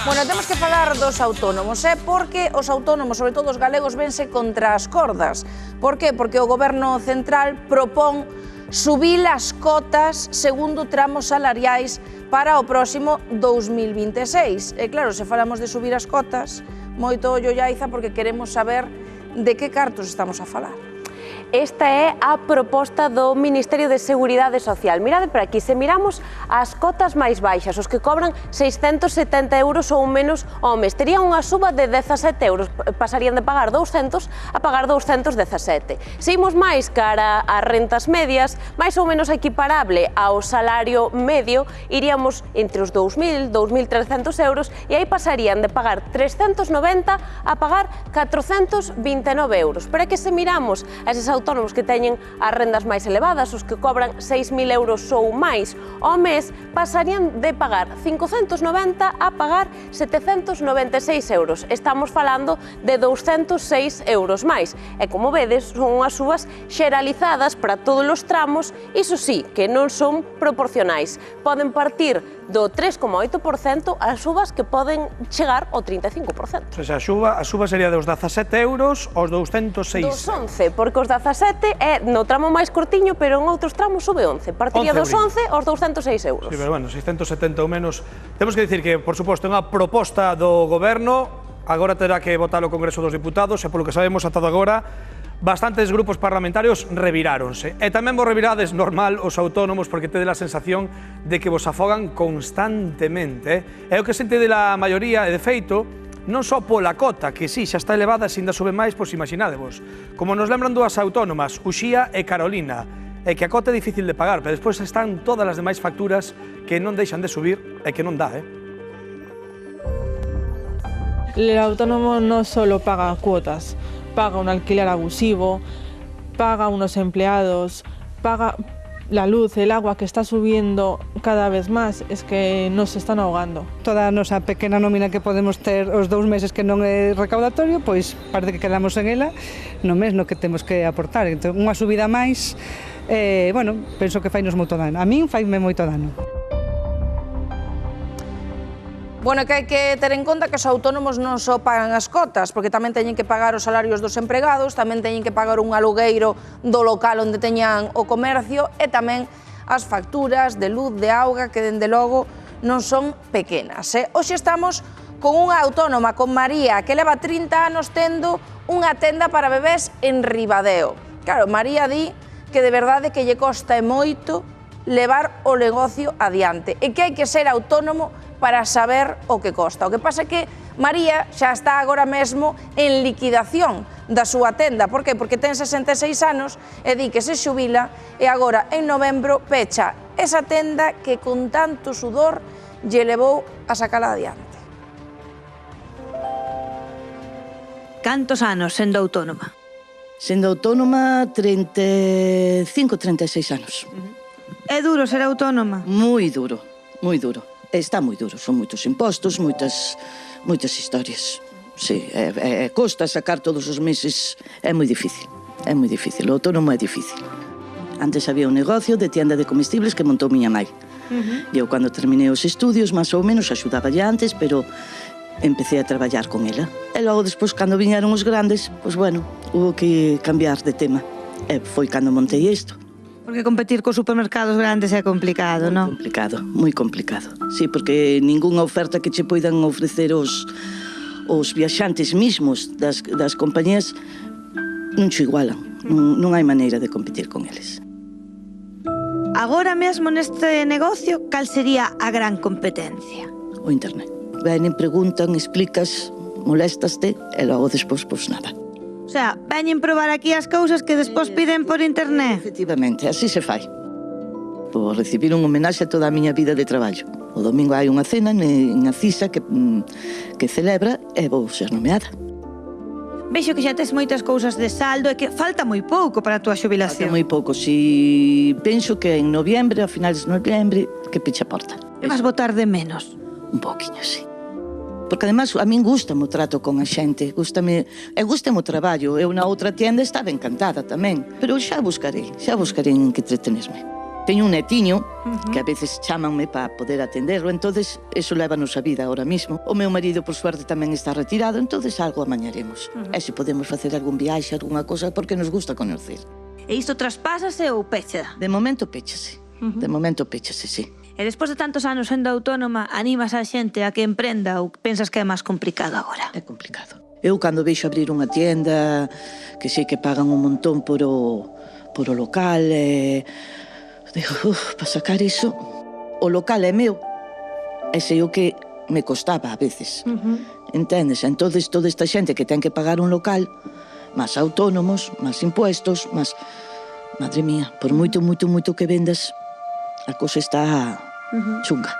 Bueno, temos que falar dos autónomos, porque os autónomos, sobre todo os galegos, vense contra as cordas. Por qué? Porque o Goberno Central propón subir as cotas segundo tramos salariais para o próximo 2026. E claro, se falamos de subir as cotas, moito ollo Yaiza, porque queremos saber de que cartos estamos a falar. Esta é a proposta do Ministerio de Seguridade Social. Mirade por aquí, se miramos as cotas máis baixas, os que cobran 670 euros ou menos ao mes, terían unha suba de 17 euros, pasarían de pagar 200 a pagar 217. Se imos máis cara ás rentas medias, máis ou menos equiparable ao salario medio, iríamos entre os 2.000, 2.300 euros e aí pasarían de pagar 390 a pagar 429 euros. Pero é que se miramos a eses autónomos que teñen as rendas máis elevadas, os que cobran 6.000 euros ou máis ao mes, pasarían de pagar 590 a pagar 796 euros. Estamos falando de 206 euros máis. E como vedes, son unhas subas xeralizadas para todos os tramos, iso sí, que non son proporcionais. Poden partir do 3,8% as subas que poden chegar ao 35%. O sea, a suba sería dos 17 euros aos 206. Dos 11, porque os 17 é no tramo máis cortiño, pero en outros tramos sube 11. Partiría dos 11 aos 206 euros. Sí, pero bueno, 670 ou menos. Temos que dicir que, por suposto, é unha proposta do Goberno, agora terá que votar o Congreso dos Diputados, e polo que sabemos ata agora, bastantes grupos parlamentarios reviráronse. E tamén vos revirades normal os autónomos, porque tedes a sensación de que vos afogan constantemente. É o que sente de la maioría, e de feito, non só pola cota, que sí, xa está elevada, se ainda sube máis, pois imaginadevos. Como nos lembran dúas autónomas, Uxía e Carolina, é que a cota é difícil de pagar, pero despois están todas as demais facturas que non deixan de subir e que non dá, El autónomo no solo paga cuotas, paga un alquiler abusivo, paga unos empleados, paga la luz, el agua, que está subiendo cada vez máis, es que nos están ahogando. Toda a nosa pequena nómina que podemos ter os 2 meses que non é recaudatorio, pois parece que quedamos en ela no mes no que temos que aportar. Entón, unha subida máis, bueno, penso que fainos moito dano. A min faime moito dano. Bueno, que hai que ter en conta que os autónomos non só pagan as cotas, porque tamén teñen que pagar os salarios dos empregados, tamén teñen que pagar un alugueiro do local onde teñan o comercio e tamén as facturas de luz, de auga, que dende logo non son pequenas. Hoxe estamos con unha autónoma, con María, que leva 30 anos tendo unha tenda para bebés en Ribadeo. Claro, María di que de verdade que lle costa e moito levar o negocio adiante e que hai que ser autónomo para saber o que costa. O que pasa é que María xa está agora mesmo en liquidación da súa tenda. Por qué? Porque ten 66 anos e di que se xubila e agora en novembro pecha esa tenda que con tanto sudor lle levou a sacala adiante. Cantos anos sendo autónoma? Sendo autónoma, 35, 36 anos. É duro ser autónoma? Moi duro, moi duro. Está moi duro, son moitos impostos, moitas historias. Sí, costa sacar todos os meses, é moi difícil, o autónomo é difícil. Antes había un negocio de tienda de comestibles que montou miña mai. Eu, cando terminei os estudios, máis ou menos, axudaba ya antes, pero empecé a traballar con ela. E logo, despois, cando viñeron os grandes, pois bueno, hubo que cambiar de tema. E foi cando montei isto. Porque competir cos supermercados grandes é complicado, non? Complicado, moi complicado. Sí, porque ningunha oferta que che poidan ofrecer os viaxantes mismos das compañías non che igualan. Non hai maneira de competir con eles. Agora mesmo neste negocio, cal sería a gran competencia? O internet. Venen, preguntan, explicas, moléstaste e logo despois, pois nada. O sea, veñen probar aquí as cousas que despois piden por internet. Efectivamente, así se fai. Por recibir un homenaxe a toda a miña vida de traballo. O domingo hai unha cena en Acisa que celebra e vou ser nomeada. Vexo que xa tes moitas cousas de saldo e que falta moi pouco para a túa xubilación. Falta moi pouco. Si penso que en noviembre, a finales de noviembre, que peche a porta. E vas botar de menos? Un pouquiño, sí. Porque además a min gustame o trato con a xente, gustame o traballo. Eu na outra tienda estaba encantada tamén, pero xa buscarei en que entretenerme. Teño un netiño que a veces chamanme para poder atenderlo, entonces eso lévanos a vida ahora mismo. O meu marido, por suerte, tamén está retirado, entonces algo amañaremos. E se podemos facer algún viaxe, algunha cosa, porque nos gusta conocer. E isto traspásase ou pecha? De momento péchase. De momento péchase, sí. E despois de tantos anos sendo autónoma, animas a xente a que emprenda ou pensas que é máis complicado agora? É complicado. Eu, cando veixo abrir unha tienda, que sei que pagan un montón por o local, digo, para sacar iso, o local é meu, e sei o que me costaba a veces, entendes? Entonces toda esta xente que ten que pagar un local, máis autónomos, máis impuestos, máis... Madre mía, por moito que vendas, a cosa está chunga.